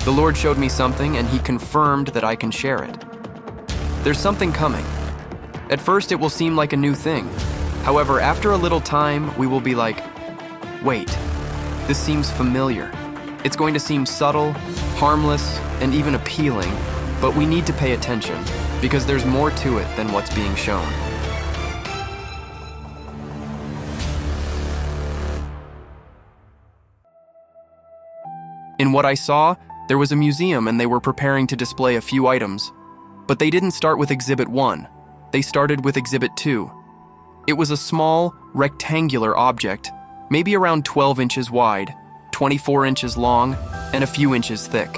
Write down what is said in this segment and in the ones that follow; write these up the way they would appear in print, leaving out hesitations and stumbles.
The Lord showed me something and He confirmed that I can share it. There's something coming. At first, it will seem like a new thing. However, after a little time, we will be like, wait, this seems familiar. It's going to seem subtle, harmless, and even appealing, but we need to pay attention because there's more to it than what's being shown. In what I saw, there was a museum and they were preparing to display a few items. But they didn't start with Exhibit 1. They started with Exhibit 2. It was a small, rectangular object, maybe around 12 inches wide, 24 inches long, and a few inches thick.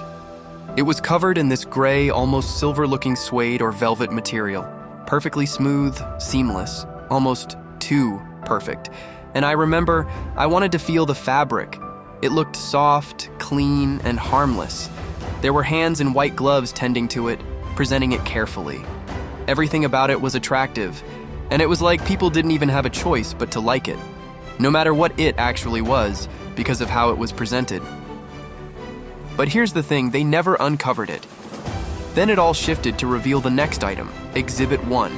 It was covered in this gray, almost silver-looking suede or velvet material, perfectly smooth, seamless, almost too perfect. And I remember I wanted to feel the fabric. It looked soft, clean, and harmless. There were hands in white gloves tending to it, presenting it carefully. Everything about it was attractive, and it was like people didn't even have a choice but to like it, no matter what it actually was, because of how it was presented. But here's the thing, they never uncovered it. Then it all shifted to reveal the next item, Exhibit 1.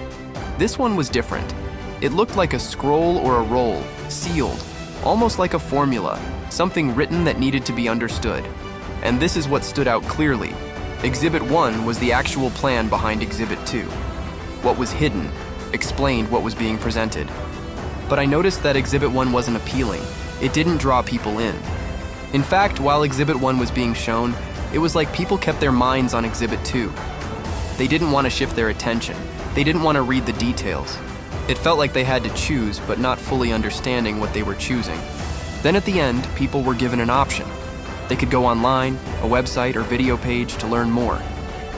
This one was different. It looked like a scroll or a roll, sealed, almost like a formula, something written that needed to be understood. And this is what stood out clearly. Exhibit 1 was the actual plan behind Exhibit 2. What was hidden explained what was being presented. But I noticed that Exhibit 1 wasn't appealing. It didn't draw people in. In fact, while Exhibit 1 was being shown, it was like people kept their minds on Exhibit 2. They didn't want to shift their attention. They didn't want to read the details. It felt like they had to choose, but not fully understanding what they were choosing. Then at the end, people were given an option. They could go online, a website or video page to learn more.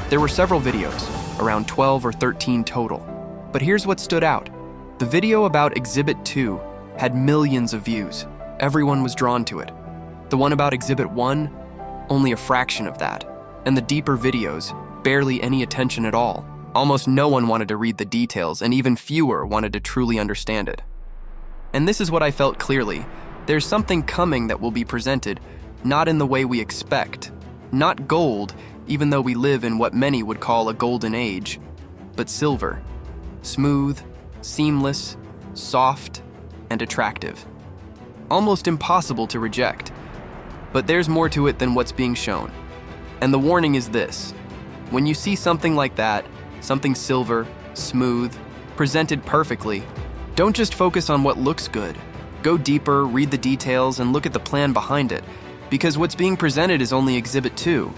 There were several videos, around 12 or 13 total. But here's what stood out. The video about Exhibit 2 had millions of views. Everyone was drawn to it. The one about Exhibit 1, only a fraction of that. And the deeper videos, barely any attention at all. Almost no one wanted to read the details, and even fewer wanted to truly understand it. And this is what I felt clearly. There's something coming that will be presented, not in the way we expect. Not gold, even though we live in what many would call a golden age, but silver. Smooth, seamless, soft, and attractive. Almost impossible to reject. But there's more to it than what's being shown. And the warning is this. When you see something like that, something silver, smooth, presented perfectly, don't just focus on what looks good. Go deeper, read the details, and look at the plan behind it, because what's being presented is only Exhibit 2.